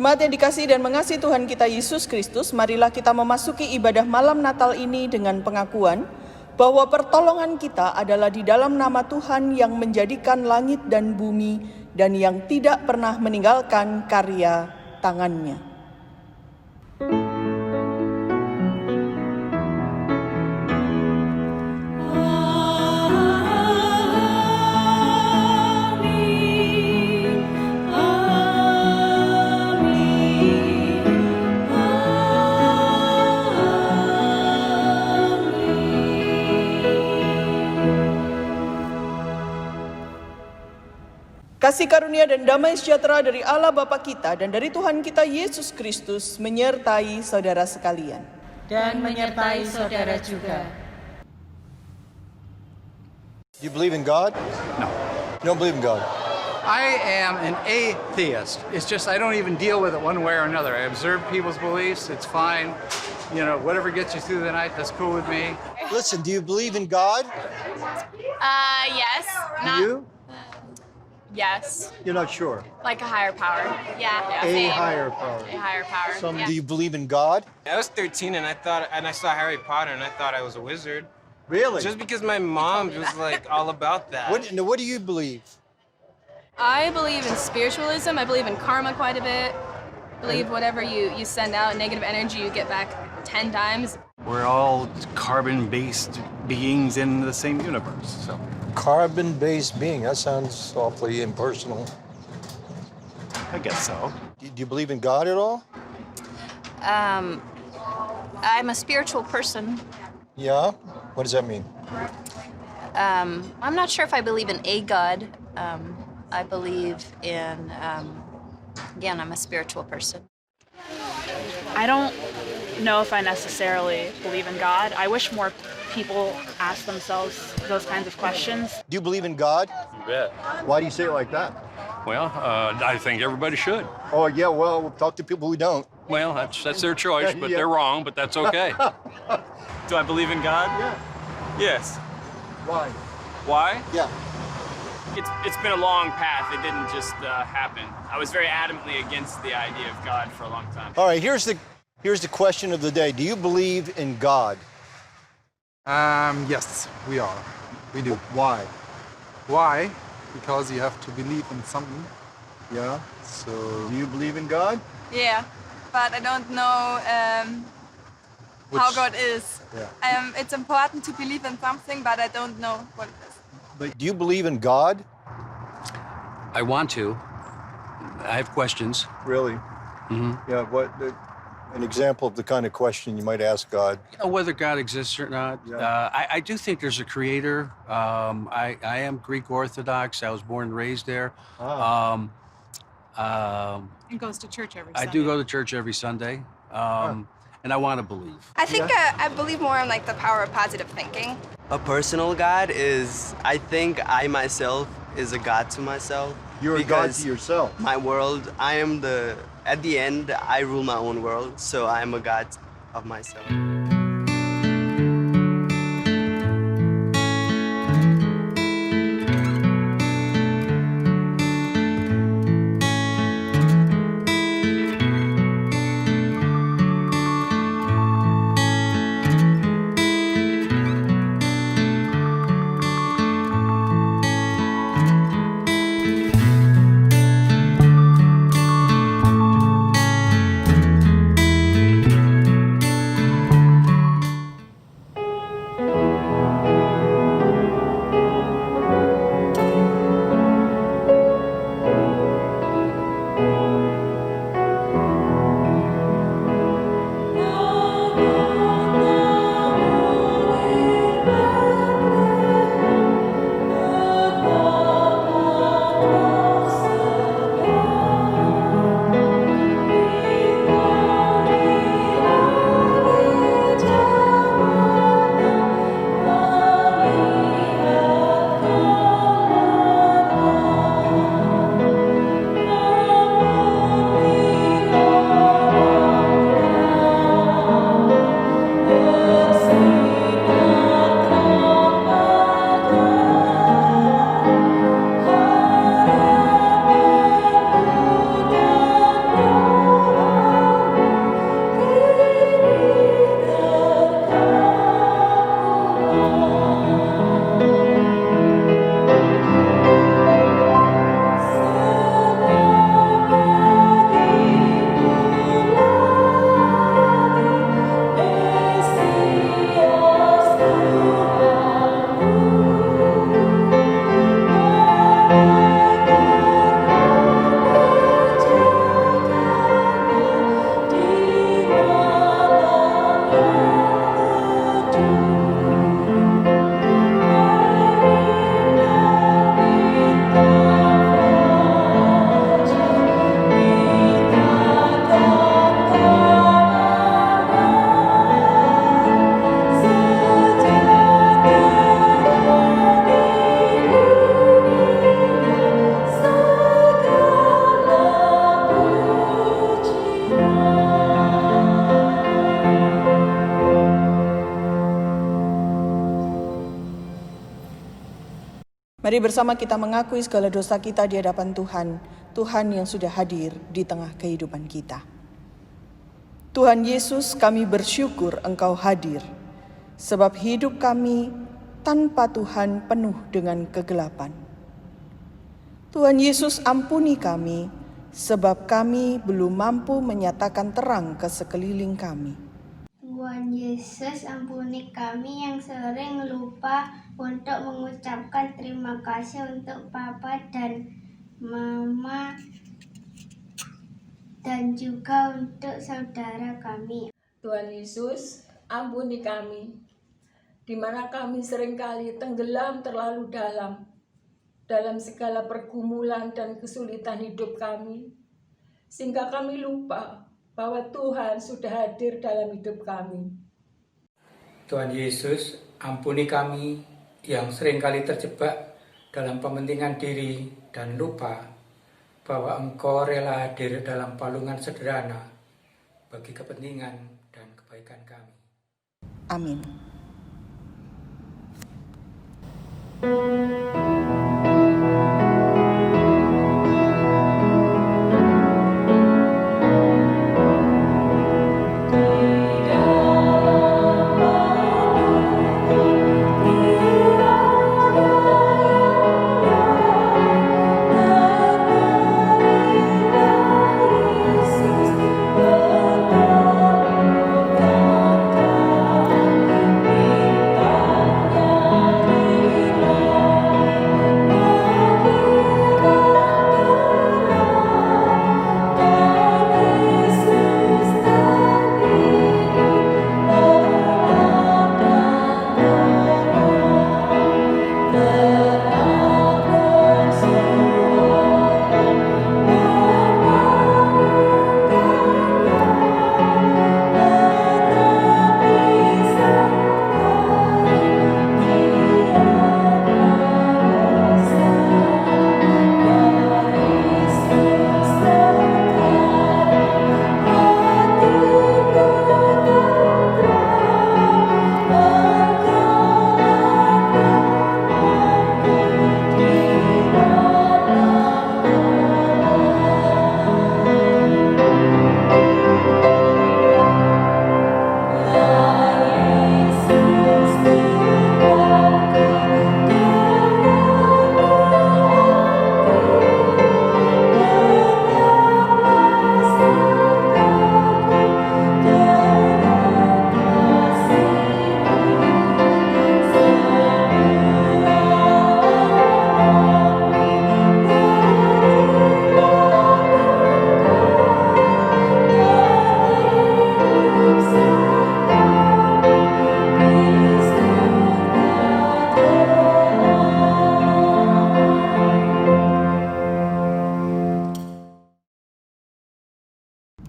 Jemaat yang dikasihi dan mengasihi Tuhan kita Yesus Kristus, marilah kita memasuki ibadah malam Natal ini dengan pengakuan bahwa pertolongan kita adalah di dalam nama Tuhan yang menjadikan langit dan bumi dan yang tidak pernah meninggalkan karya tangannya. Kasih karunia dan damai sejahtera dari Allah Bapa kita dan dari Tuhan kita Yesus Kristus menyertai saudara sekalian. Dan menyertai saudara juga. Do you believe in God? No. You don't believe in God? I am an atheist. It's just I don't even deal with it one way or another. I observe people's beliefs. It's fine. You know, whatever gets you through the night, that's cool with me. Listen, do you believe in God? Yes. Do you? Yes. You're not sure. Like a higher power. Yeah. A Same. higher power. A higher power. Yeah. Do you believe in God? I was 13 and I saw Harry Potter and I thought I was a wizard. Really? Just because my mom was like all about that. What do you believe? I believe in spiritualism. I believe in karma quite a bit. Believe whatever you send out, negative energy, you get back 10 times. We're all carbon-based beings in the same universe, so. Carbon-based being. That sounds awfully impersonal. I guess so. Do you believe in God at all? I'm a spiritual person. Yeah? What does that mean? I'm not sure if I believe in a God. I believe in, again, I'm a spiritual person. I don't know if I necessarily believe in God. I wish more people ask themselves those kinds of questions. Do you believe in God? You bet. Why do you say it like that? Well, I think everybody should. Oh, yeah, well, we'll talk to people who don't. Well, that's their choice, but Yeah. they're wrong, but that's okay. Do I believe in God? Yeah. Yes. Why? Why? Yeah. It's been a long path. It didn't just happen. I was very adamantly against the idea of God for a long time. All right, here's the question of the day. Do you believe in God? Yes, we are. We do. Why? Why? Because you have to believe in something. Yeah. So, Do you believe in God? Yeah, but I don't know how God is. Yeah. It's important to believe in something, but I don't know what it is. But do you believe in God? I want to. I have questions. Really? Mm-hmm. Yeah. An example of the kind of question you might ask God? You know, whether God exists or not. Yeah. I do think there's a creator. I am Greek Orthodox. I was born and raised there. Ah. And goes to church every I Sunday. do go to church every Sunday, and I want to believe. I think I believe more in like the power of positive thinking. A personal God is, I think I myself is a God to myself. You're a God to yourself. My world, at the end, I rule my own world, so I am a God of myself. Mari bersama kita mengakui segala dosa kita di hadapan Tuhan, Tuhan yang sudah hadir di tengah kehidupan kita. Tuhan Yesus, kami bersyukur Engkau hadir, sebab hidup kami tanpa Tuhan penuh dengan kegelapan. Tuhan Yesus, ampuni kami, sebab kami belum mampu menyatakan terang ke sekeliling kami. Tuhan Yesus, ampuni kami yang sering lupa untuk mengucapkan terima kasih untuk Papa dan Mama dan juga untuk saudara kami. Tuhan Yesus, ampuni kami, di mana kami seringkali tenggelam terlalu dalam segala pergumulan dan kesulitan hidup kami, sehingga kami lupa bahwa Tuhan sudah hadir dalam hidup kami. Tuhan Yesus, ampuni kami yang seringkali terjebak dalam kepentingan diri dan lupa bahwa Engkau rela hadir dalam palungan sederhana bagi kepentingan dan kebaikan kami. Amin.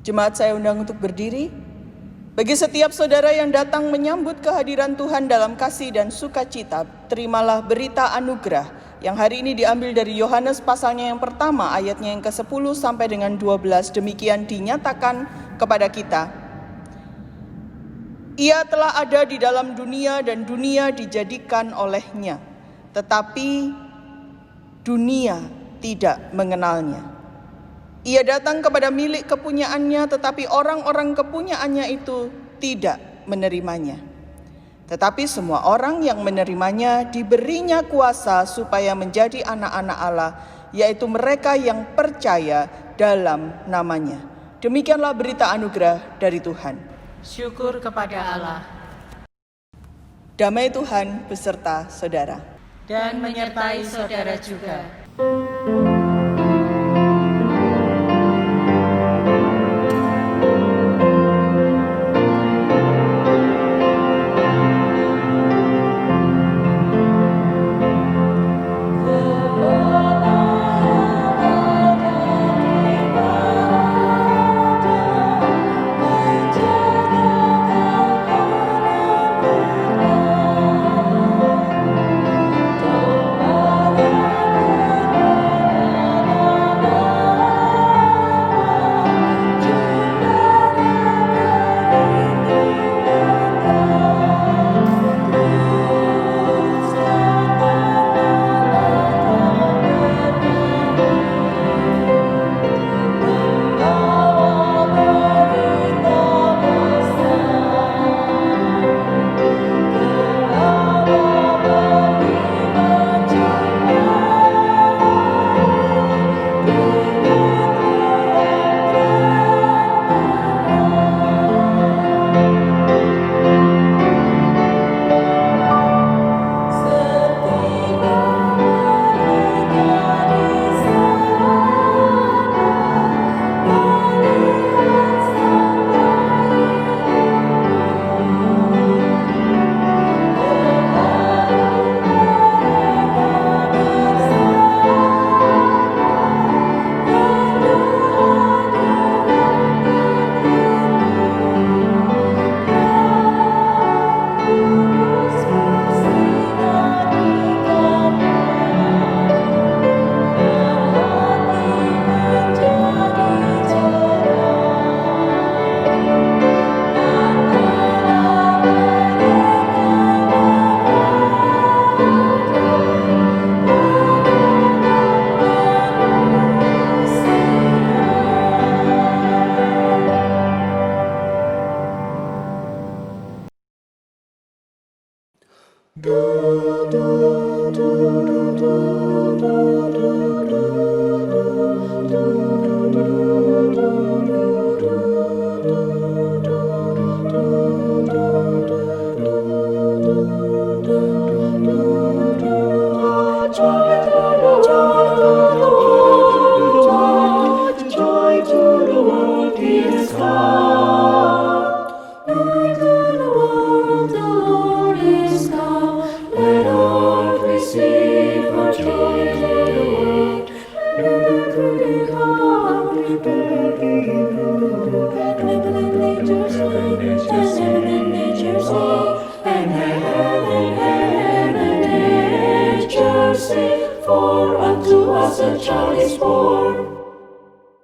Jemaat saya undang untuk berdiri. Bagi setiap saudara yang datang menyambut kehadiran Tuhan dalam kasih dan sukacita, terimalah berita anugerah yang hari ini diambil dari Yohanes pasalnya yang pertama, ayatnya yang ke-10 sampai dengan 12. Demikian dinyatakan kepada kita. Ia telah ada di dalam dunia dan dunia dijadikan olehnya, tetapi dunia tidak mengenalnya. Ia datang kepada milik kepunyaannya, tetapi orang-orang kepunyaannya itu tidak menerimanya. Tetapi semua orang yang menerimanya diberinya kuasa supaya menjadi anak-anak Allah, yaitu mereka yang percaya dalam namanya. Demikianlah berita anugerah dari Tuhan. Syukur kepada Allah. Damai Tuhan beserta saudara. Dan menyertai saudara juga. For unto us a child is born,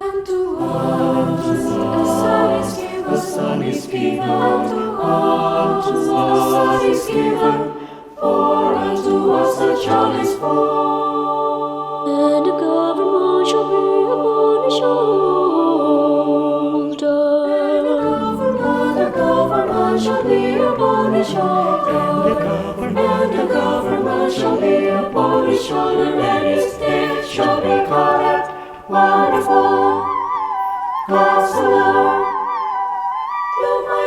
unto us a son is given, unto us a son is given, for unto us a child is born. And the government shall be upon his shoulder. The government shall be upon his shoulder. And the government shall be upon his shoulder, and his name shall be called Wonderful Counselor,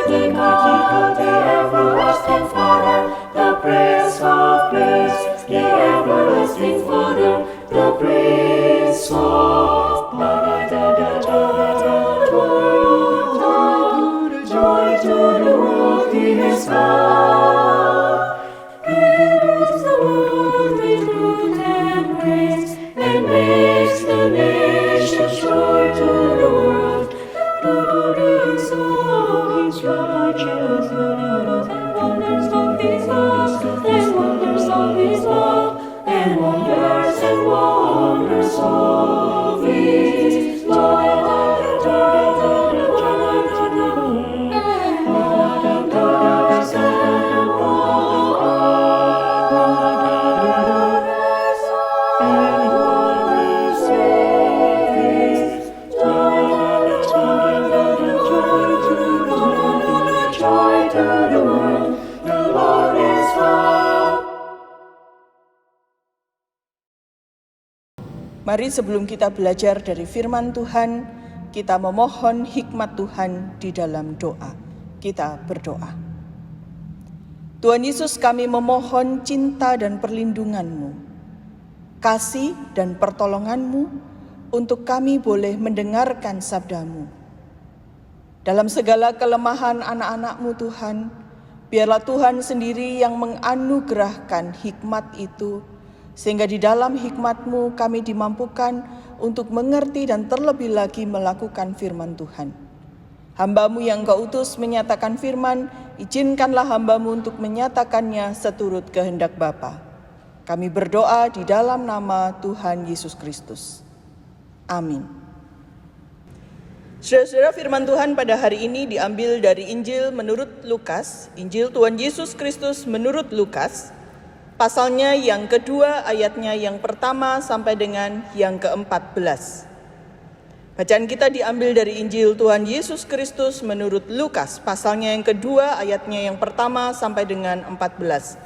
the mighty God, the everlasting Father, the Prince of Peace, the everlasting Father, the Prince of joy to the world he has come. And makes the nations joy to the world. So his righteousness and wonders of his love, and wonders of his love, and wonders of his love. Mari sebelum kita belajar dari firman Tuhan, kita memohon hikmat Tuhan di dalam doa. Kita berdoa. Tuhan Yesus, kami memohon cinta dan perlindungan-Mu, kasih dan pertolongan-Mu untuk kami boleh mendengarkan sabda-Mu. Dalam segala kelemahan anak-anak-Mu Tuhan, biarlah Tuhan sendiri yang menganugerahkan hikmat itu, sehingga di dalam hikmat-Mu kami dimampukan untuk mengerti dan terlebih lagi melakukan firman Tuhan. Hamba-Mu yang Kau utus menyatakan firman, izinkanlah hamba-Mu untuk menyatakannya seturut kehendak Bapa. Kami berdoa di dalam nama Tuhan Yesus Kristus. Amin. Saudara-saudara, firman Tuhan pada hari ini diambil dari Injil menurut Lukas, Injil Tuhan Yesus Kristus menurut Lukas, pasalnya yang kedua, ayatnya yang pertama sampai dengan yang ke-14. Bacaan kita diambil dari Injil Tuhan Yesus Kristus menurut Lukas, pasalnya yang kedua, ayatnya yang pertama sampai dengan 14.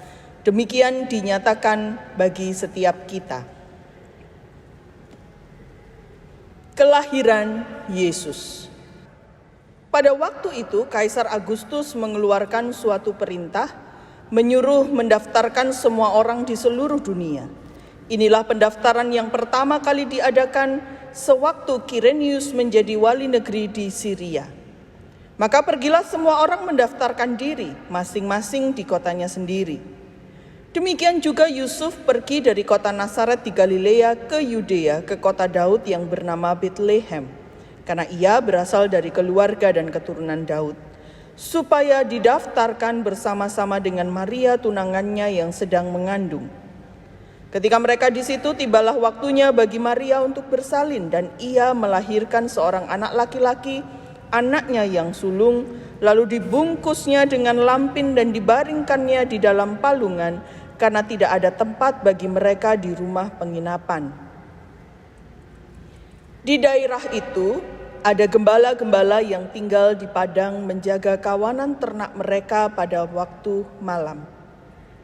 Demikian dinyatakan bagi setiap kita. Kelahiran Yesus. Pada waktu itu, Kaisar Agustus mengeluarkan suatu perintah, menyuruh mendaftarkan semua orang di seluruh dunia. Inilah pendaftaran yang pertama kali diadakan sewaktu Quirinius menjadi wali negeri di Syria. Maka pergilah semua orang mendaftarkan diri, masing-masing di kotanya sendiri. Demikian juga Yusuf pergi dari kota Nazaret di Galilea ke Yudea, ke kota Daud yang bernama Betlehem, karena ia berasal dari keluarga dan keturunan Daud, supaya didaftarkan bersama-sama dengan Maria tunangannya yang sedang mengandung. Ketika mereka di situ, tibalah waktunya bagi Maria untuk bersalin, dan ia melahirkan seorang anak laki-laki, anaknya yang sulung, lalu dibungkusnya dengan lampin dan dibaringkannya di dalam palungan, karena tidak ada tempat bagi mereka di rumah penginapan. Di daerah itu ada gembala-gembala yang tinggal di padang menjaga kawanan ternak mereka pada waktu malam.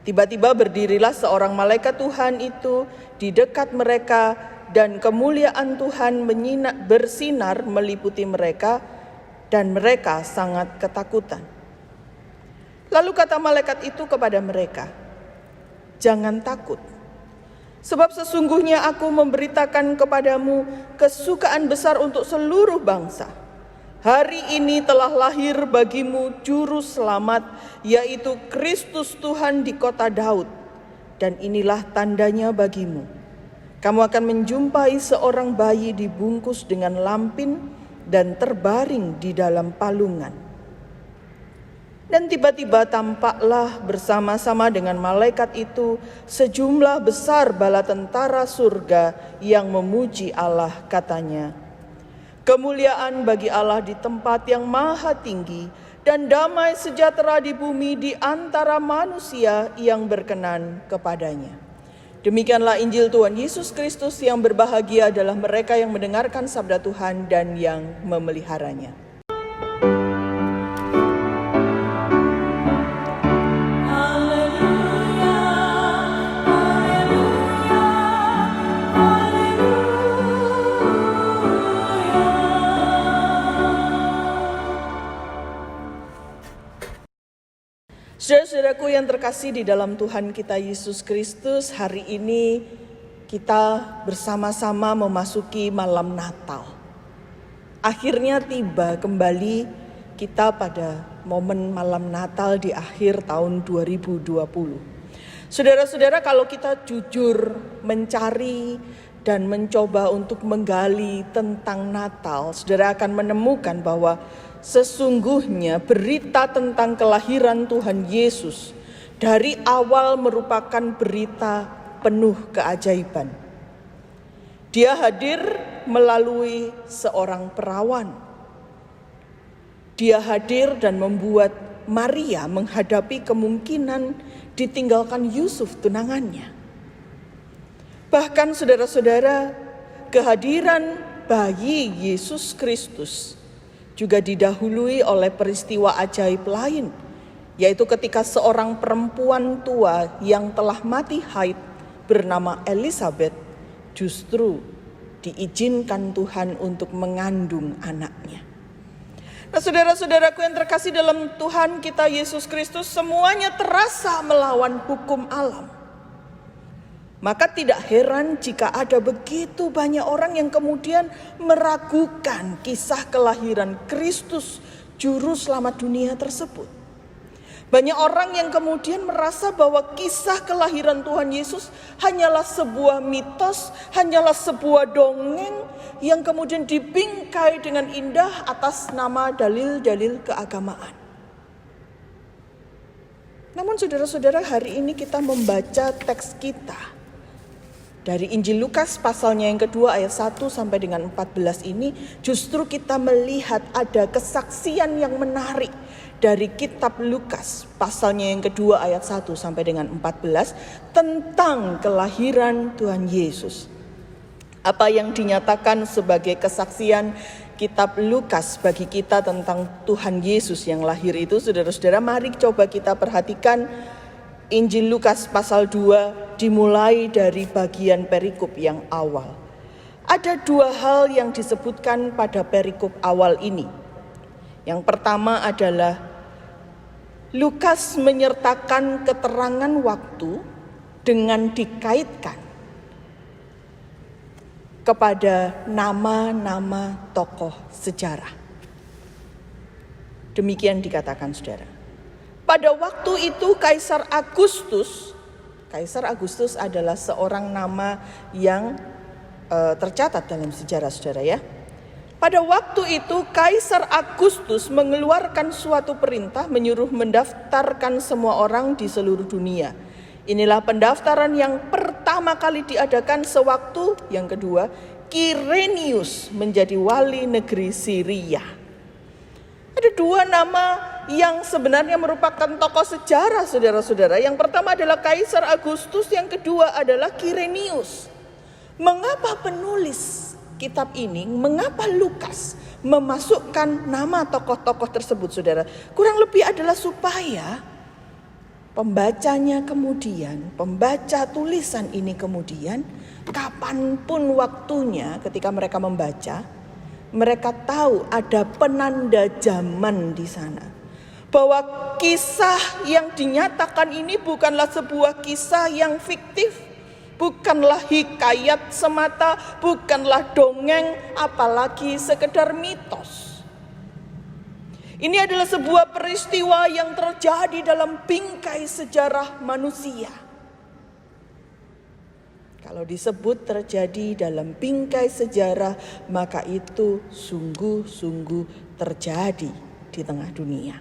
Tiba-tiba berdirilah seorang malaikat Tuhan itu di dekat mereka, dan kemuliaan Tuhan bersinar meliputi mereka, dan mereka sangat ketakutan. Lalu kata malaikat itu kepada mereka, "Jangan takut, sebab sesungguhnya aku memberitakan kepadamu kesukaan besar untuk seluruh bangsa. Hari ini telah lahir bagimu juru selamat, yaitu Kristus Tuhan di kota Daud. Dan inilah tandanya bagimu. Kamu akan menjumpai seorang bayi dibungkus dengan lampin dan terbaring di dalam palungan." Dan tiba-tiba tampaklah bersama-sama dengan malaikat itu sejumlah besar bala tentara surga yang memuji Allah, katanya, "Kemuliaan bagi Allah di tempat yang maha tinggi, dan damai sejahtera di bumi di antara manusia yang berkenan kepadanya." Demikianlah Injil Tuhan Yesus Kristus. Yang berbahagia adalah mereka yang mendengarkan sabda Tuhan dan yang memeliharanya. Saudara-saudaraku yang terkasih di dalam Tuhan kita Yesus Kristus, hari ini kita bersama-sama memasuki malam Natal. Akhirnya tiba kembali kita pada momen malam Natal di akhir tahun 2020. Saudara-saudara, kalau kita jujur mencari dan mencoba untuk menggali tentang Natal, saudara akan menemukan bahwa sesungguhnya berita tentang kelahiran Tuhan Yesus dari awal merupakan berita penuh keajaiban. Dia hadir melalui seorang perawan. Dia hadir dan membuat Maria menghadapi kemungkinan ditinggalkan Yusuf tunangannya. Bahkan saudara-saudara, kehadiran bayi Yesus Kristus juga didahului oleh peristiwa ajaib lain, yaitu ketika seorang perempuan tua yang telah mati haid bernama Elizabeth justru diizinkan Tuhan untuk mengandung anaknya. Nah, saudara-saudaraku yang terkasih dalam Tuhan kita Yesus Kristus, semuanya terasa melawan hukum alam. Maka tidak heran jika ada begitu banyak orang yang kemudian meragukan kisah kelahiran Kristus, Juru Selamat dunia tersebut. Banyak orang yang kemudian merasa bahwa kisah kelahiran Tuhan Yesus hanyalah sebuah mitos, hanyalah sebuah dongeng yang kemudian dibingkai dengan indah atas nama dalil-dalil keagamaan. Namun saudara-saudara, hari ini kita membaca teks kita dari Injil Lukas pasalnya yang kedua ayat 1 sampai dengan 14 ini, justru kita melihat ada kesaksian yang menarik dari kitab Lukas pasalnya yang kedua ayat 1 sampai dengan 14 tentang kelahiran Tuhan Yesus. Apa yang dinyatakan sebagai kesaksian kitab Lukas bagi kita tentang Tuhan Yesus yang lahir itu, saudara-saudara, mari coba kita perhatikan Injil Lukas pasal 2 dimulai dari bagian perikop yang awal. Ada dua hal yang disebutkan pada perikop awal ini. Yang pertama adalah Lukas menyertakan keterangan waktu dengan dikaitkan kepada nama-nama tokoh sejarah. Demikian dikatakan, saudara. Pada waktu itu Kaisar Agustus adalah seorang nama yang tercatat dalam sejarah, saudara ya. Pada waktu itu Kaisar Agustus mengeluarkan suatu perintah menyuruh mendaftarkan semua orang di seluruh dunia. Inilah pendaftaran yang pertama kali diadakan sewaktu yang kedua Quirinius menjadi wali negeri Syria. Ada dua nama yang sebenarnya merupakan tokoh sejarah, saudara-saudara. Yang pertama adalah Kaisar Agustus, yang kedua adalah Quirinius. Mengapa penulis kitab ini, mengapa Lukas memasukkan nama tokoh-tokoh tersebut, saudara? Kurang lebih adalah supaya Pembacanya kemudian, pembaca tulisan ini kemudian, kapanpun waktunya ketika mereka membaca, mereka tahu ada penanda zaman di sana. Bahwa kisah yang dinyatakan ini bukanlah sebuah kisah yang fiktif, bukanlah hikayat semata, bukanlah dongeng, apalagi sekedar mitos. Ini adalah sebuah peristiwa yang terjadi dalam bingkai sejarah manusia. Kalau disebut terjadi dalam bingkai sejarah, maka itu sungguh-sungguh terjadi di tengah dunia.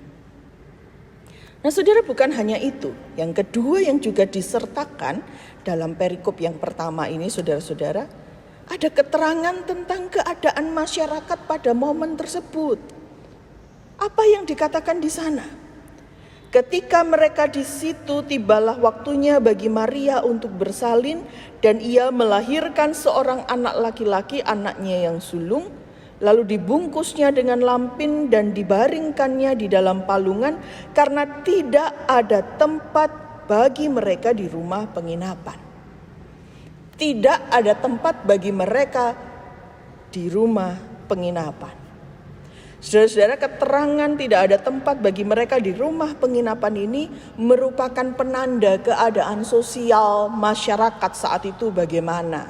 Nah, saudara, bukan hanya itu. Yang kedua yang juga disertakan dalam perikop yang pertama ini, saudara-saudara, ada keterangan tentang keadaan masyarakat pada momen tersebut. Apa yang dikatakan di sana? Ketika mereka di situ, tibalah waktunya bagi Maria untuk bersalin, dan ia melahirkan seorang anak laki-laki, anaknya yang sulung. Lalu dibungkusnya dengan lampin dan dibaringkannya di dalam palungan, karena tidak ada tempat bagi mereka di rumah penginapan. Tidak ada tempat bagi mereka di rumah penginapan. Saudara-saudara, keterangan tidak ada tempat bagi mereka di rumah penginapan ini merupakan penanda keadaan sosial masyarakat saat itu bagaimana.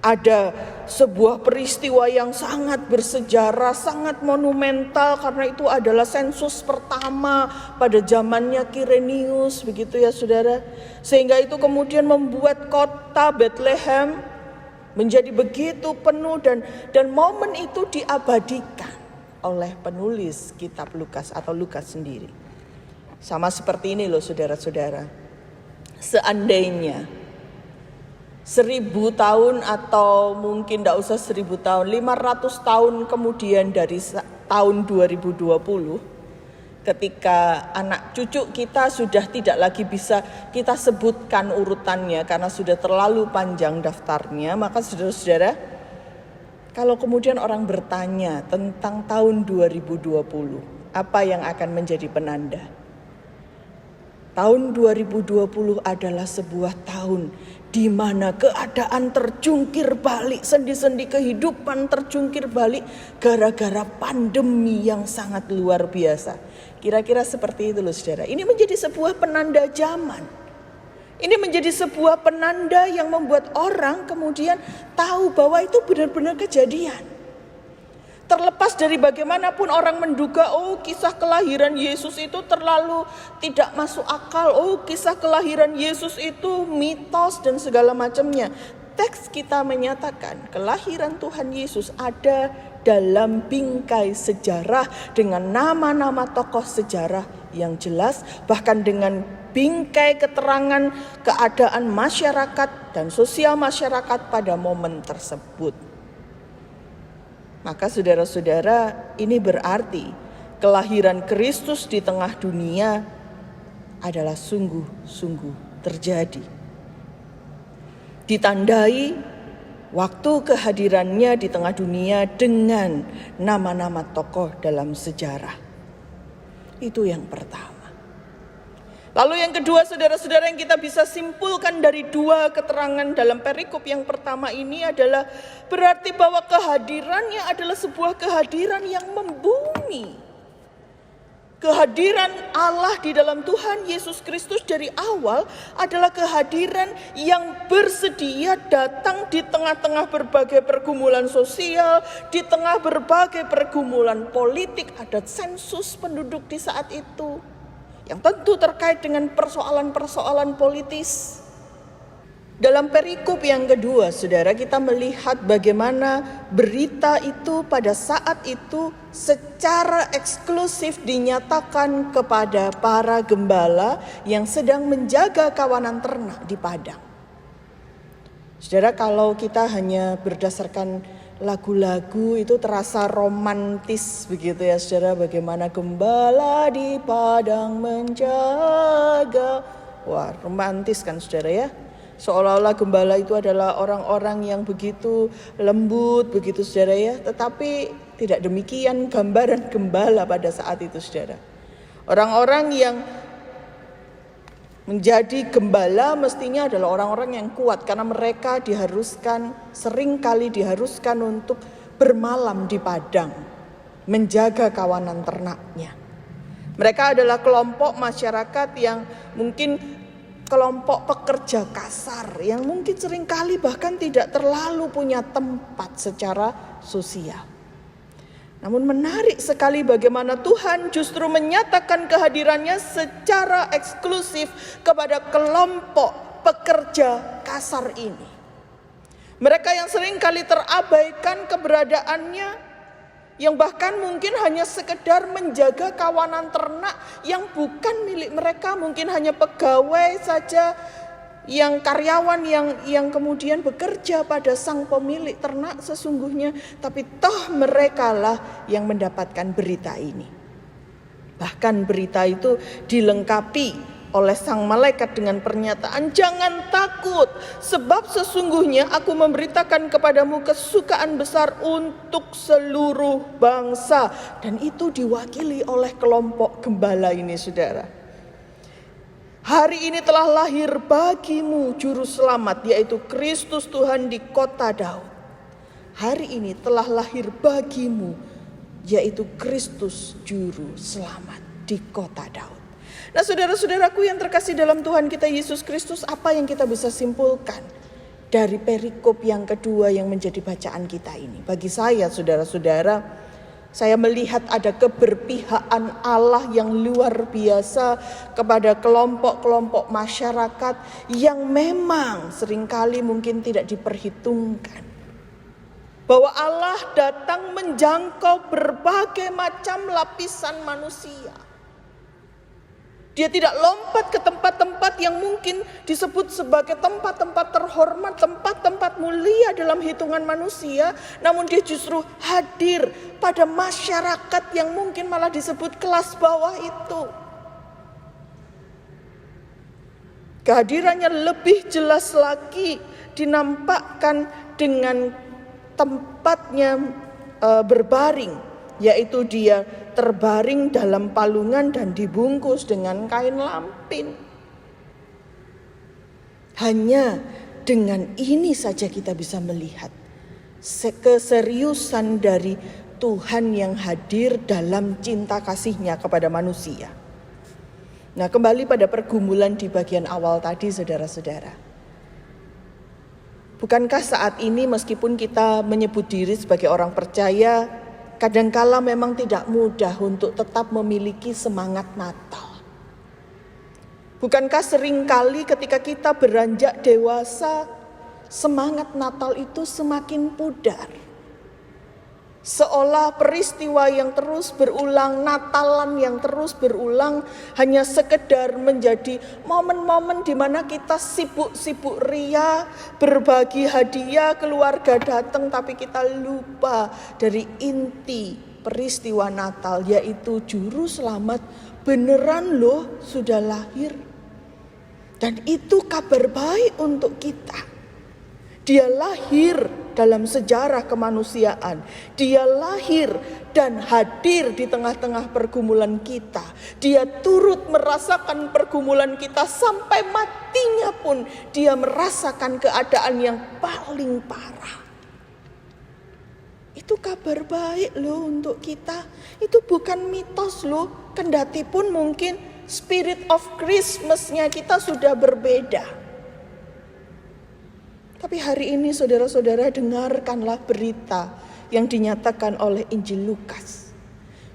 Ada sebuah peristiwa yang sangat bersejarah, sangat monumental, karena itu adalah sensus pertama pada zamannya Kirenius, begitu ya saudara. Sehingga itu kemudian membuat kota Bethlehem menjadi begitu penuh, dan momen itu diabadikan oleh penulis kitab Lukas atau Lukas sendiri. Sama seperti ini loh saudara-saudara. Seandainya 1000 tahun atau mungkin tidak usah 1000 tahun, 500 tahun kemudian dari tahun 2020, ketika anak cucu kita sudah tidak lagi bisa kita sebutkan urutannya karena sudah terlalu panjang daftarnya, maka saudara-saudara, kalau kemudian orang bertanya tentang tahun 2020, apa yang akan menjadi penanda? Tahun 2020 adalah sebuah tahun di mana keadaan terjungkir balik, sendi-sendi kehidupan terjungkir balik gara-gara pandemi yang sangat luar biasa. Kira-kira seperti itu loh saudara. Ini menjadi sebuah penanda zaman. Ini menjadi sebuah penanda yang membuat orang kemudian tahu bahwa itu benar-benar kejadian. Terlepas dari bagaimanapun orang menduga, oh kisah kelahiran Yesus itu terlalu tidak masuk akal, oh kisah kelahiran Yesus itu mitos dan segala macamnya. Teks kita menyatakan kelahiran Tuhan Yesus ada dalam bingkai sejarah dengan nama-nama tokoh sejarah yang jelas, bahkan dengan bingkai keterangan keadaan masyarakat dan sosial masyarakat pada momen tersebut. Maka saudara-saudara, ini berarti kelahiran Kristus di tengah dunia adalah sungguh-sungguh terjadi. Ditandai waktu kehadirannya di tengah dunia dengan nama-nama tokoh dalam sejarah. Itu yang pertama. Lalu yang kedua, saudara-saudara, yang kita bisa simpulkan dari dua keterangan dalam perikop yang pertama ini adalah berarti bahwa kehadirannya adalah sebuah kehadiran yang membumi. Kehadiran Allah di dalam Tuhan Yesus Kristus dari awal adalah kehadiran yang bersedia datang di tengah-tengah berbagai pergumulan sosial, di tengah berbagai pergumulan politik. Ada sensus penduduk di saat itu yang tentu terkait dengan persoalan-persoalan politis. Dalam perikop yang kedua, saudara, kita melihat bagaimana berita itu pada saat itu secara eksklusif dinyatakan kepada para gembala yang sedang menjaga kawanan ternak di padang. Saudara, kalau kita hanya berdasarkan lagu-lagu itu terasa romantis begitu ya saudara, bagaimana gembala di padang menjaga. Wah, romantis kan saudara ya. Seolah-olah gembala itu adalah orang-orang yang begitu lembut begitu saudara ya. Tetapi tidak demikian gambaran gembala pada saat itu saudara. Orang-orang yang Menjadi gembala mestinya adalah orang-orang yang kuat karena mereka seringkali diharuskan untuk bermalam di padang, menjaga kawanan ternaknya. Mereka adalah kelompok masyarakat yang mungkin kelompok pekerja kasar yang mungkin seringkali bahkan tidak terlalu punya tempat secara sosial. Namun menarik sekali bagaimana Tuhan justru menyatakan kehadirannya secara eksklusif kepada kelompok pekerja kasar ini. Mereka yang seringkali terabaikan keberadaannya, yang bahkan mungkin hanya sekedar menjaga kawanan ternak yang bukan milik mereka, mungkin hanya pegawai saja, yang karyawan yang kemudian bekerja pada sang pemilik ternak sesungguhnya, tapi toh mereka lah yang mendapatkan berita ini. Bahkan berita itu dilengkapi oleh sang malaikat dengan pernyataan, "Jangan takut, sebab sesungguhnya aku memberitakan kepadamu kesukaan besar untuk seluruh bangsa." Dan itu diwakili oleh kelompok gembala ini, saudara. Hari ini telah lahir bagimu juru selamat, yaitu Kristus Tuhan di kota Daud. Hari ini telah lahir bagimu, yaitu Kristus juru selamat di kota Daud. Nah, saudara-saudaraku yang terkasih dalam Tuhan kita Yesus Kristus, apa yang kita bisa simpulkan dari perikop yang kedua yang menjadi bacaan kita ini? Bagi saya, saudara-saudara, saya melihat ada keberpihakan Allah yang luar biasa kepada kelompok-kelompok masyarakat yang memang seringkali mungkin tidak diperhitungkan. Bahwa Allah datang menjangkau berbagai macam lapisan manusia. Dia tidak lompat ke tempat-tempat yang mungkin disebut sebagai tempat-tempat terhormat, tempat-tempat mulia dalam hitungan manusia. Namun dia justru hadir pada masyarakat yang mungkin malah disebut kelas bawah itu. Kehadirannya lebih jelas lagi dinampakkan dengan tempatnya berbaring, yaitu dia terbaring dalam palungan dan dibungkus dengan kain lampin. Hanya dengan ini saja kita bisa melihat keseriusan dari Tuhan yang hadir dalam cinta kasih-Nya kepada manusia. Nah, kembali pada pergumulan di bagian awal tadi, saudara-saudara. Bukankah saat ini meskipun kita menyebut diri sebagai orang percaya, kadangkala memang tidak mudah untuk tetap memiliki semangat Natal. Bukankah seringkali ketika kita beranjak dewasa, semangat Natal itu semakin pudar. Seolah peristiwa yang terus berulang, Natalan yang terus berulang hanya sekedar menjadi momen-momen di mana kita sibuk-sibuk ria, berbagi hadiah, keluarga datang, tapi kita lupa dari inti peristiwa Natal, yaitu Juru Selamat beneran loh sudah lahir. Dan itu kabar baik untuk kita. Dia lahir dalam sejarah kemanusiaan. Dia lahir dan hadir di tengah-tengah pergumulan kita. Dia turut merasakan pergumulan kita sampai matinya pun dia merasakan keadaan yang paling parah. Itu kabar baik loh untuk kita. Itu bukan mitos loh. Kendati pun mungkin spirit of Christmas-nya kita sudah berbeda. Tapi hari ini saudara-saudara dengarkanlah berita yang dinyatakan oleh Injil Lukas.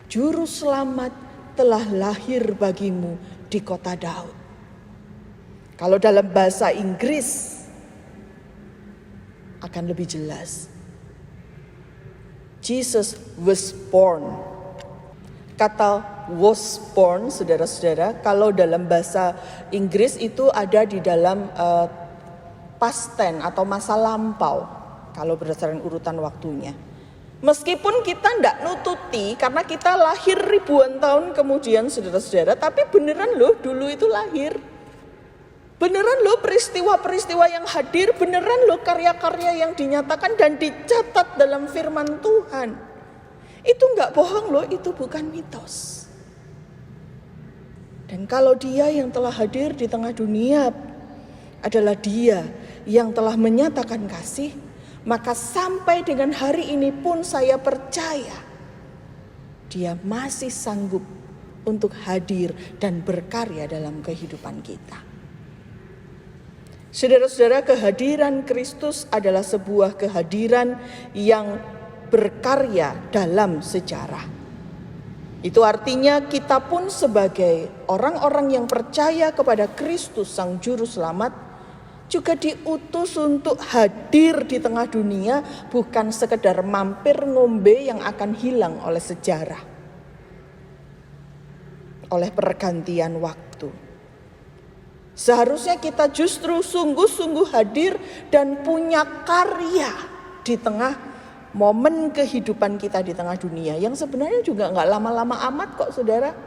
Juru selamat telah lahir bagimu di kota Daud. Kalau dalam bahasa Inggris akan lebih jelas. Jesus was born. Kata was born, saudara-saudara, kalau dalam bahasa Inggris itu ada di dalam past tense atau masa lampau kalau berdasarkan urutan waktunya. Meskipun kita tidak nututi karena kita lahir ribuan tahun kemudian, saudara-saudara, tapi beneran loh dulu itu lahir. Beneran loh peristiwa-peristiwa yang hadir, beneran loh karya-karya yang dinyatakan dan dicatat dalam firman Tuhan. Itu nggak bohong loh, itu bukan mitos. Dan kalau Dia yang telah hadir di tengah dunia adalah Dia yang telah menyatakan kasih, maka sampai dengan hari ini pun saya percaya Dia masih sanggup untuk hadir dan berkarya dalam kehidupan kita. Saudara-saudara, kehadiran Kristus adalah sebuah kehadiran yang berkarya dalam sejarah. Itu artinya kita pun sebagai orang-orang yang percaya kepada Kristus Sang Juru Selamat juga diutus untuk hadir di tengah dunia, bukan sekedar mampir ngombe yang akan hilang oleh sejarah, oleh pergantian waktu. Seharusnya kita justru sungguh-sungguh hadir dan punya karya di tengah momen kehidupan kita di tengah dunia, yang sebenarnya juga nggak lama-lama amat kok, saudara.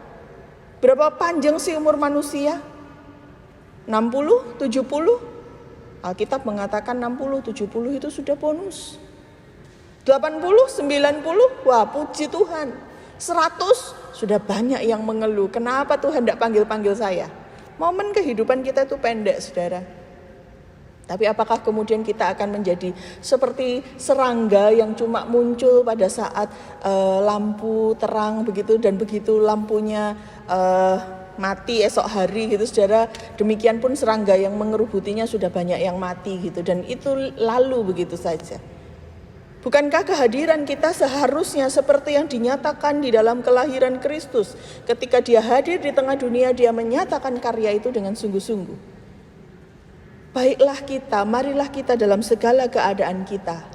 Berapa panjang sih umur manusia? 60, 70? Alkitab mengatakan 60, 70 itu sudah bonus. 80, 90, wah puji Tuhan. 100, sudah banyak yang mengeluh. Kenapa Tuhan tidak panggil-panggil saya? Momen kehidupan kita itu pendek, saudara. Tapi apakah kemudian kita akan menjadi seperti serangga yang cuma muncul pada saat lampu terang begitu, dan begitu lampunya mati esok hari gitu, saudara. Demikian pun serangga yang mengerubutinya sudah banyak yang mati gitu, dan itu lalu begitu saja. Bukankah kehadiran kita seharusnya seperti yang dinyatakan di dalam kelahiran Kristus? Ketika Dia hadir di tengah dunia, Dia menyatakan karya itu dengan sungguh-sungguh. Baiklah kita, marilah kita dalam segala keadaan kita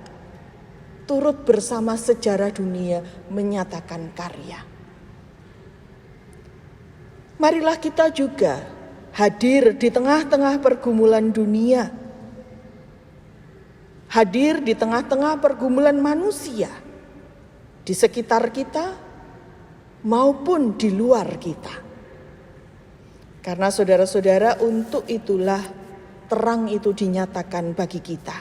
turut bersama sejarah dunia menyatakan karya. Marilah kita juga hadir di tengah-tengah pergumulan dunia, hadir di tengah-tengah pergumulan manusia di sekitar kita maupun di luar kita. Karena saudara-saudara, untuk itulah terang itu dinyatakan bagi kita,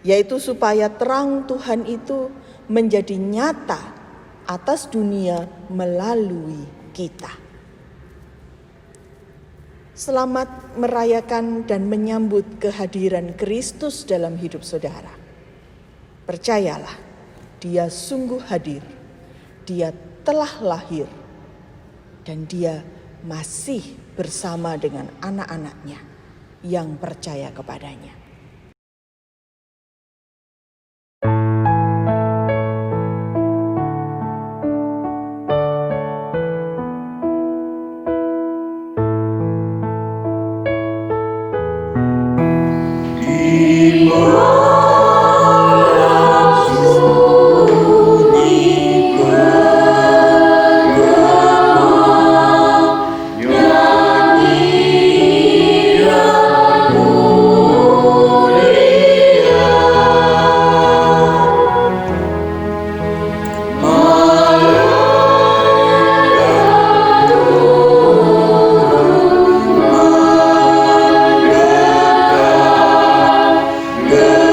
yaitu supaya terang Tuhan itu menjadi nyata atas dunia melalui kita. Selamat merayakan dan menyambut kehadiran Kristus dalam hidup saudara. Percayalah, Dia sungguh hadir, Dia telah lahir, dan Dia masih bersama dengan anak-anaknya yang percaya kepadanya. Good.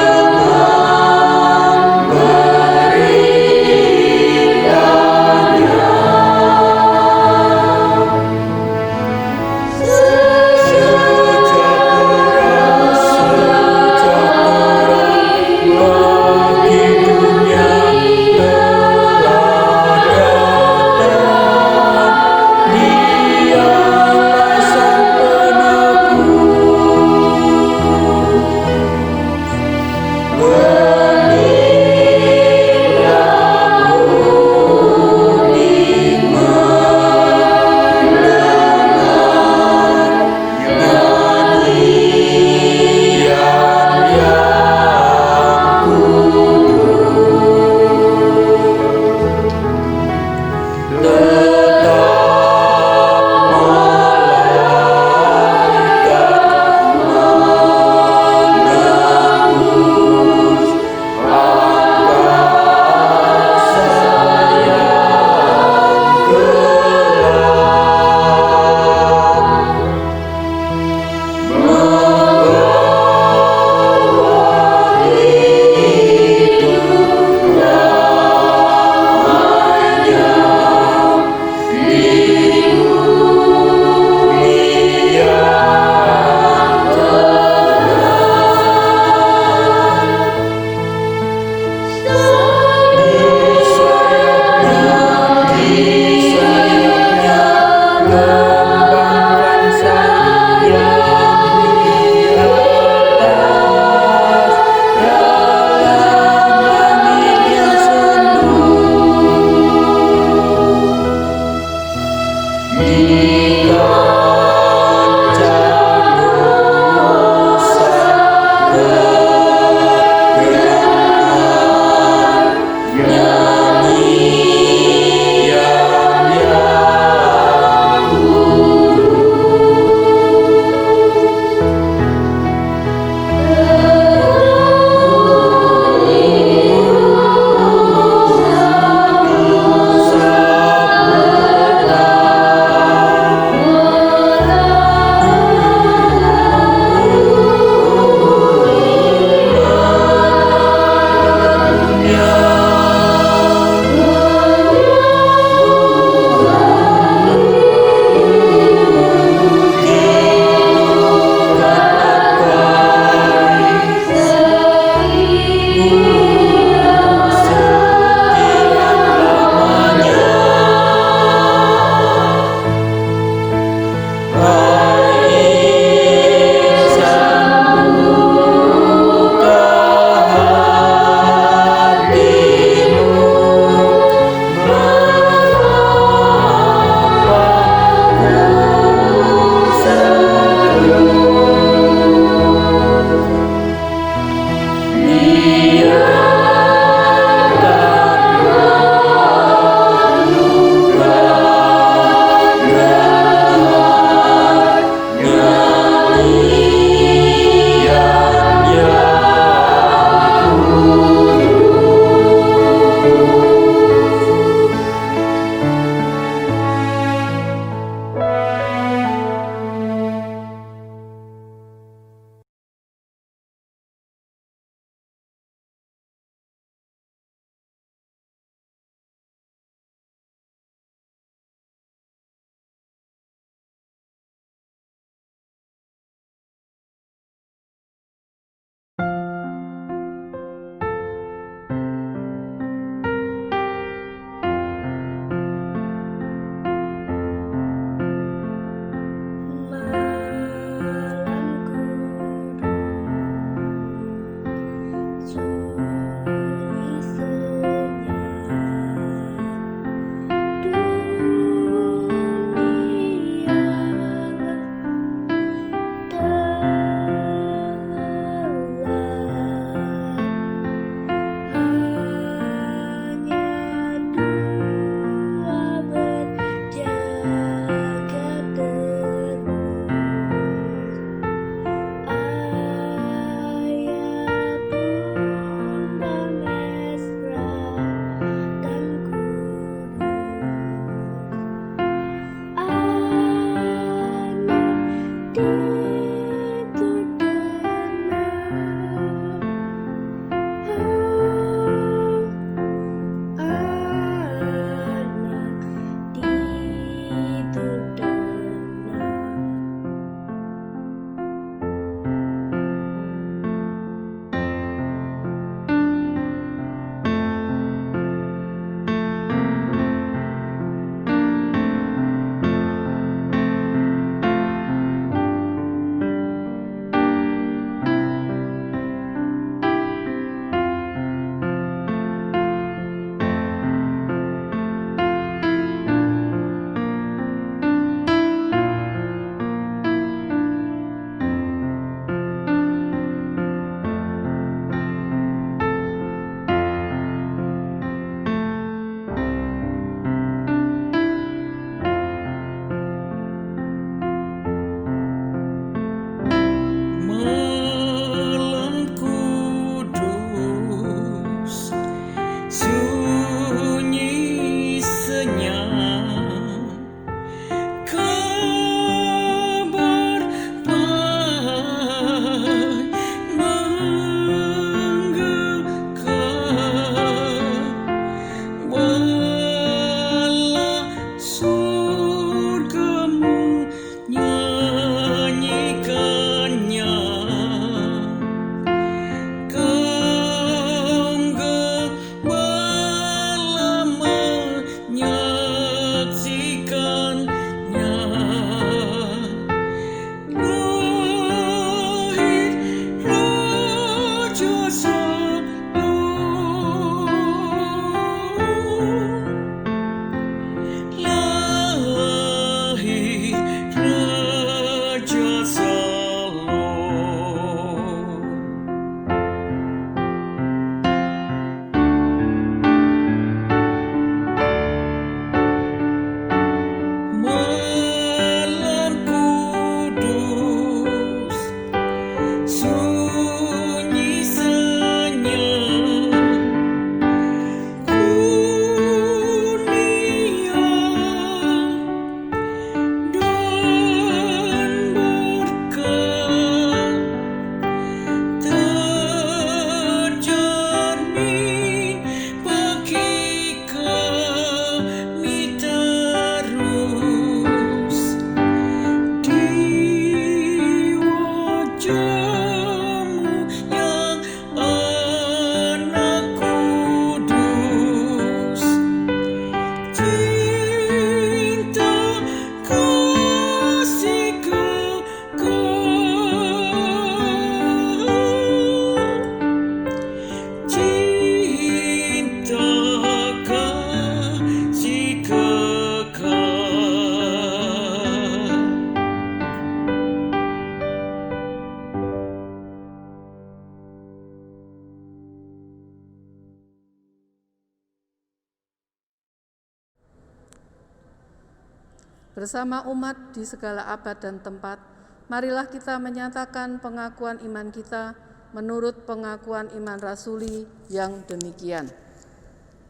Bersama umat di segala abad dan tempat, marilah kita menyatakan pengakuan iman kita menurut pengakuan iman rasuli yang demikian.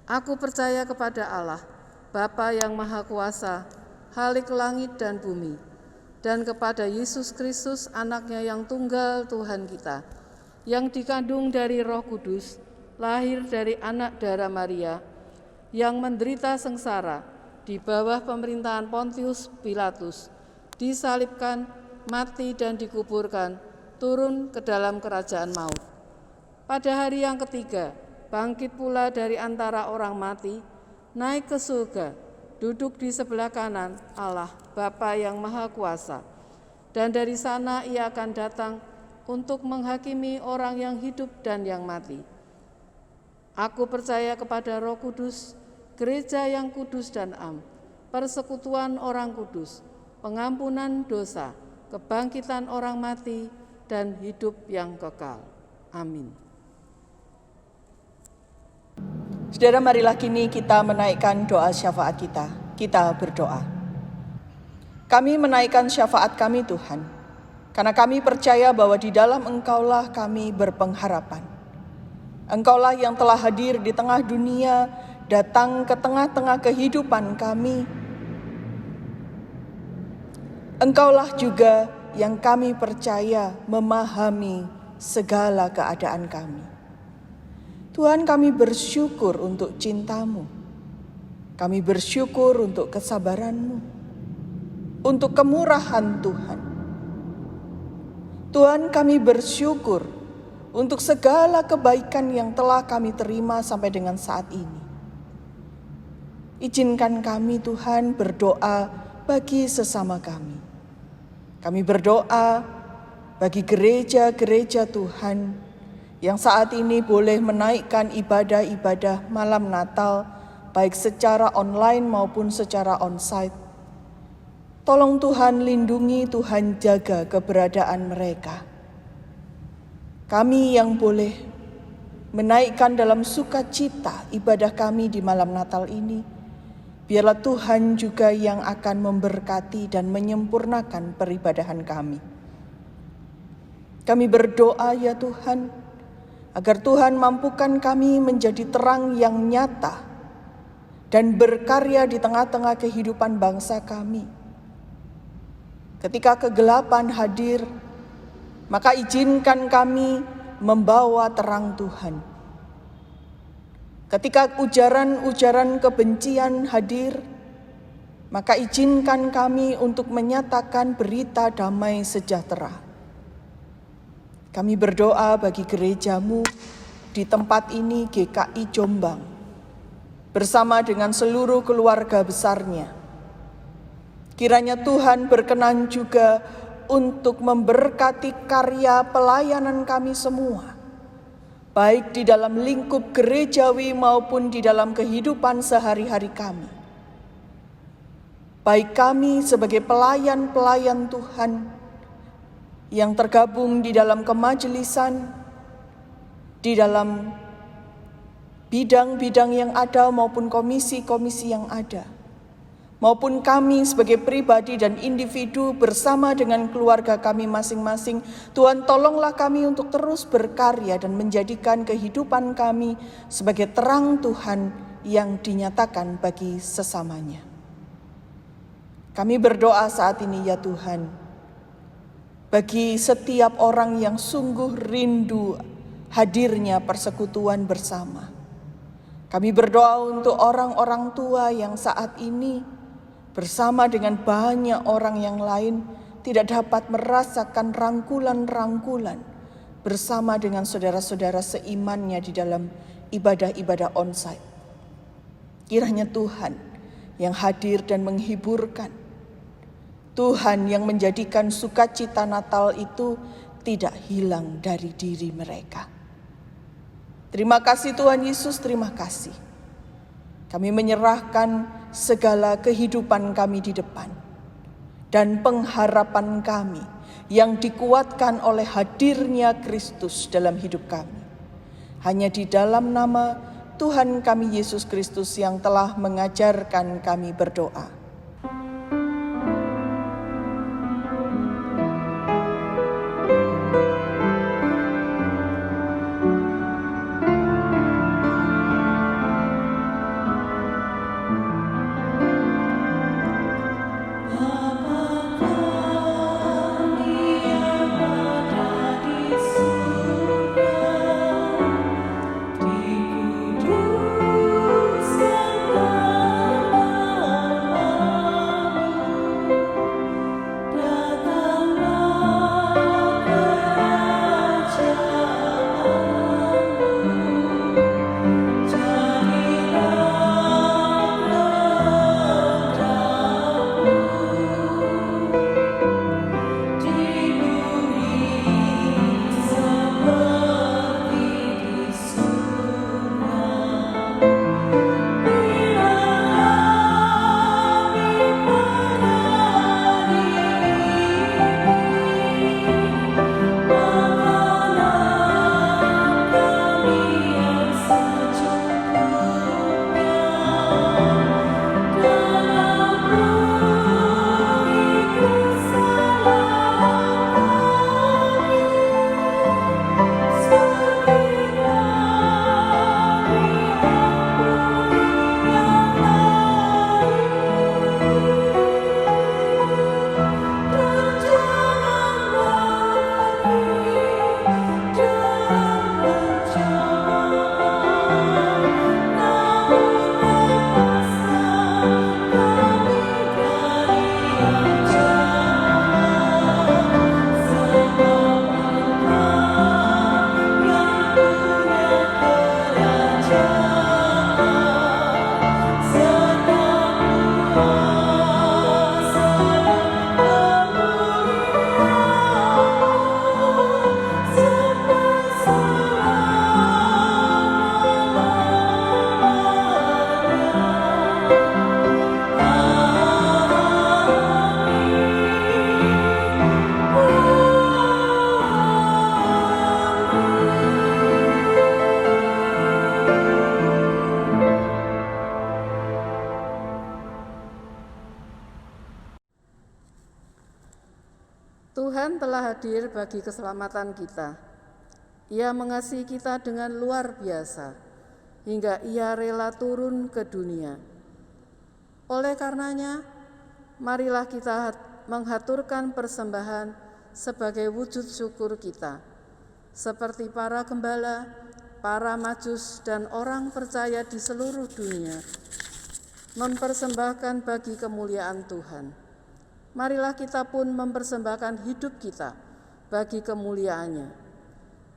Aku percaya kepada Allah, Bapa yang Maha Kuasa, Khalik langit dan bumi, dan kepada Yesus Kristus, Anaknya yang tunggal Tuhan kita, yang dikandung dari Roh Kudus, lahir dari anak darah Maria, yang menderita sengsara di bawah pemerintahan Pontius Pilatus, disalibkan, mati dan dikuburkan, turun ke dalam kerajaan maut. Pada hari yang ketiga, bangkit pula dari antara orang mati, naik ke surga, duduk di sebelah kanan Allah, Bapa yang Maha Kuasa. Dan dari sana ia akan datang untuk menghakimi orang yang hidup dan yang mati. Aku percaya kepada Roh Kudus, gereja yang kudus dan am, persekutuan orang kudus, pengampunan dosa, kebangkitan orang mati, dan hidup yang kekal. Amin. Saudara, marilah kini kita menaikkan doa syafaat kita. Kita berdoa. Kami menaikkan syafaat kami Tuhan, karena kami percaya bahwa di dalam Engkaulah kami berpengharapan. Engkaulah yang telah hadir di tengah dunia, datang ke tengah-tengah kehidupan kami. Engkaulah juga yang kami percaya memahami segala keadaan kami. Tuhan, kami bersyukur untuk cinta-Mu. Kami bersyukur untuk kesabaran-Mu, untuk kemurahan Tuhan. Tuhan, kami bersyukur untuk segala kebaikan yang telah kami terima sampai dengan saat ini. Izinkan kami Tuhan berdoa bagi sesama kami. Kami berdoa bagi gereja-gereja Tuhan yang saat ini boleh menaikkan ibadah-ibadah malam Natal, baik secara online maupun secara onsite. Tolong Tuhan lindungi, Tuhan jaga keberadaan mereka. Kami yang boleh menaikkan dalam sukacita ibadah kami di malam Natal ini, biarlah Tuhan juga yang akan memberkati dan menyempurnakan peribadahan kami. Kami berdoa ya Tuhan, agar Tuhan mampukan kami menjadi terang yang nyata dan berkarya di tengah-tengah kehidupan bangsa kami. Ketika kegelapan hadir, maka izinkan kami membawa terang Tuhan. Ketika ujaran-ujaran kebencian hadir, maka izinkan kami untuk menyatakan berita damai sejahtera. Kami berdoa bagi gereja-Mu di tempat ini, GKI Jombang, bersama dengan seluruh keluarga besarnya. Kiranya Tuhan berkenan juga untuk memberkati karya pelayanan kami semua, baik di dalam lingkup gerejawi maupun di dalam kehidupan sehari-hari kami. Baik kami sebagai pelayan-pelayan Tuhan yang tergabung di dalam kemajelisan, di dalam bidang-bidang yang ada maupun komisi-komisi yang ada, maupun kami sebagai pribadi dan individu bersama dengan keluarga kami masing-masing. Tuhan, tolonglah kami untuk terus berkarya dan menjadikan kehidupan kami sebagai terang Tuhan yang dinyatakan bagi sesamanya. Kami berdoa saat ini ya Tuhan, bagi setiap orang yang sungguh rindu hadirnya persekutuan bersama. Kami berdoa untuk orang-orang tua yang saat ini bersama dengan banyak orang yang lain tidak dapat merasakan rangkulan-rangkulan bersama dengan saudara-saudara seimannya di dalam ibadah-ibadah onsite. Kiranya Tuhan yang hadir dan menghiburkan, Tuhan yang menjadikan sukacita Natal itu tidak hilang dari diri mereka. Terima kasih Tuhan Yesus, terima kasih. Kami menyerahkan segala kehidupan kami di depan dan pengharapan kami yang dikuatkan oleh hadirnya Kristus dalam hidup kami. Hanya di dalam nama Tuhan kami Yesus Kristus yang telah mengajarkan kami berdoa. hadir bagi keselamatan kita. Ia mengasihi kita dengan luar biasa, hingga Ia rela turun ke dunia. Oleh karenanya, marilah kita menghaturkan persembahan sebagai wujud syukur kita, seperti para gembala, para majus, dan orang percaya di seluruh dunia mempersembahkan bagi kemuliaan Tuhan. Marilah kita pun mempersembahkan hidup kita bagi kemuliaan-Nya.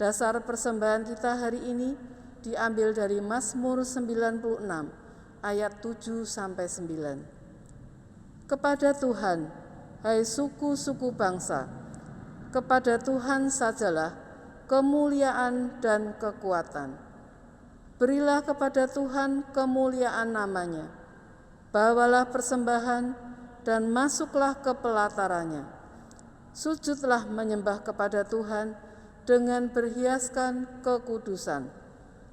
Dasar persembahan kita hari ini diambil dari Mazmur 96 ayat 7-9. Kepada Tuhan, hai suku-suku bangsa, kepada Tuhan sajalah kemuliaan dan kekuatan. Berilah kepada Tuhan kemuliaan nama-Nya. Bawalah persembahan dan masuklah ke pelatarannya. Sujudlah menyembah kepada Tuhan dengan berhiaskan kekudusan.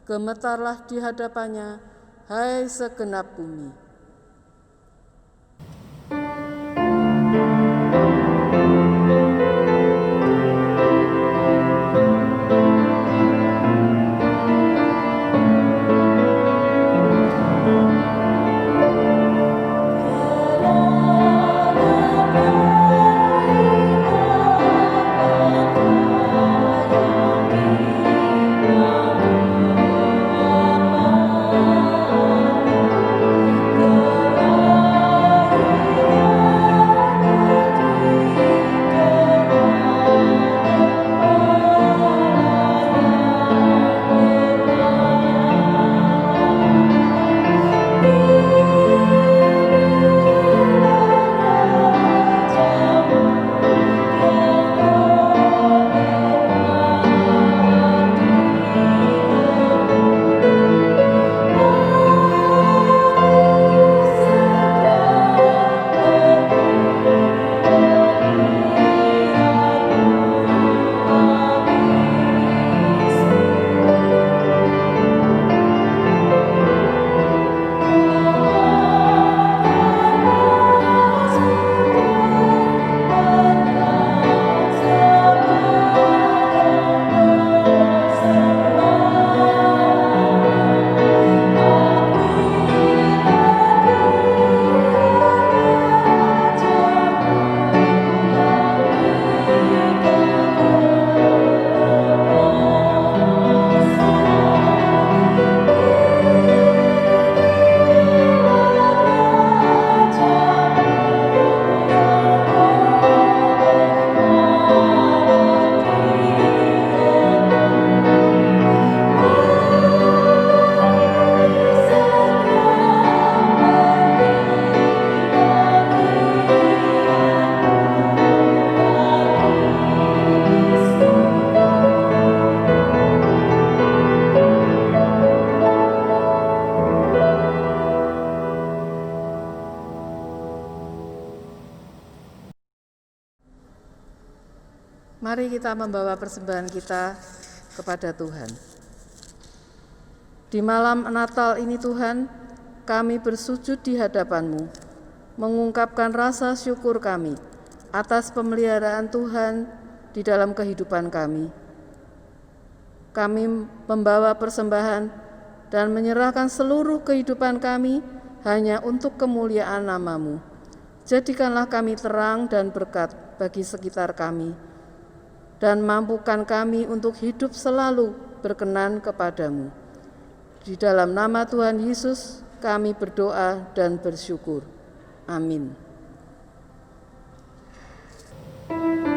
Gemetarlah di hadapannya, hai segenap bumi. Mari kita membawa persembahan kita kepada Tuhan. Di malam Natal ini Tuhan, kami bersujud di hadapan-Mu, mengungkapkan rasa syukur kami atas pemeliharaan Tuhan di dalam kehidupan kami. Kami membawa persembahan dan menyerahkan seluruh kehidupan kami hanya untuk kemuliaan nama-Mu. Jadikanlah kami terang dan berkat bagi sekitar kami, dan mampukan kami untuk hidup selalu berkenan kepadamu. Di dalam nama Tuhan Yesus kami berdoa dan bersyukur. Amin. Yesus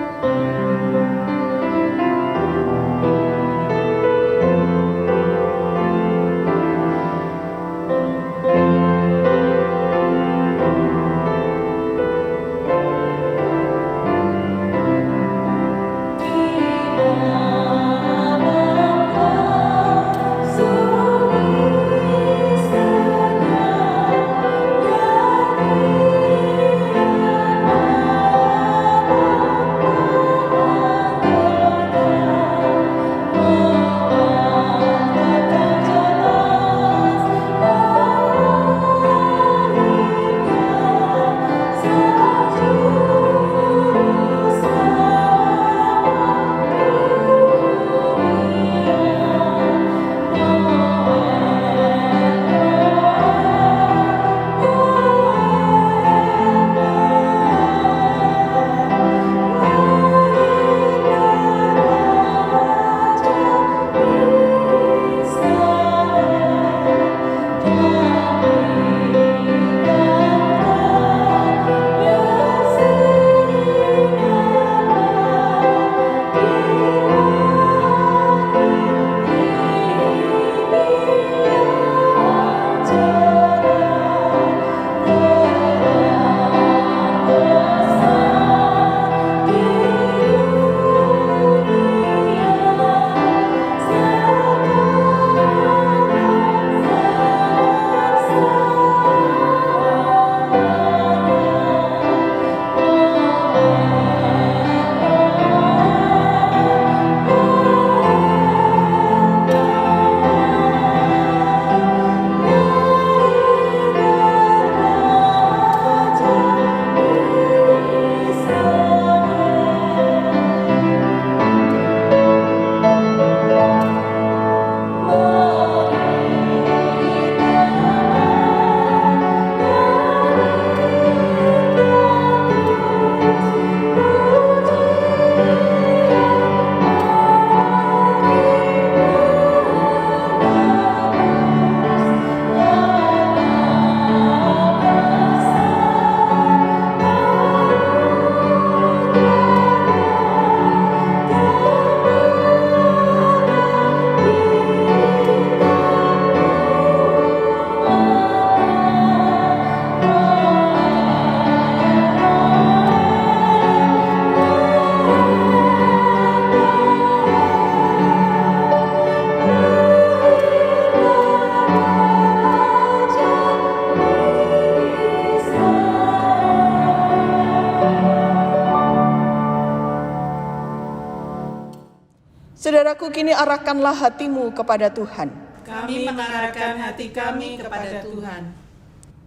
Saudaraku, kini arahkanlah hatimu kepada Tuhan. Kami mengarahkan hati kami kepada Tuhan.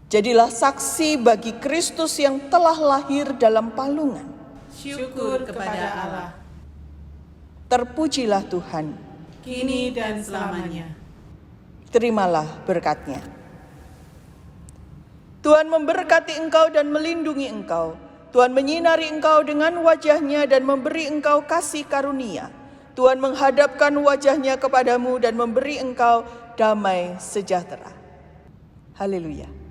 Jadilah saksi bagi Kristus yang telah lahir dalam palungan. Syukur kepada Allah. Terpujilah Tuhan. Kini dan selamanya. Terimalah berkat-Nya. Tuhan memberkati engkau dan melindungi engkau. Tuhan menyinari engkau dengan wajah-Nya dan memberi engkau kasih karunia. Tuhan menghadapkan wajah-Nya kepadamu dan memberi engkau damai sejahtera. Haleluya.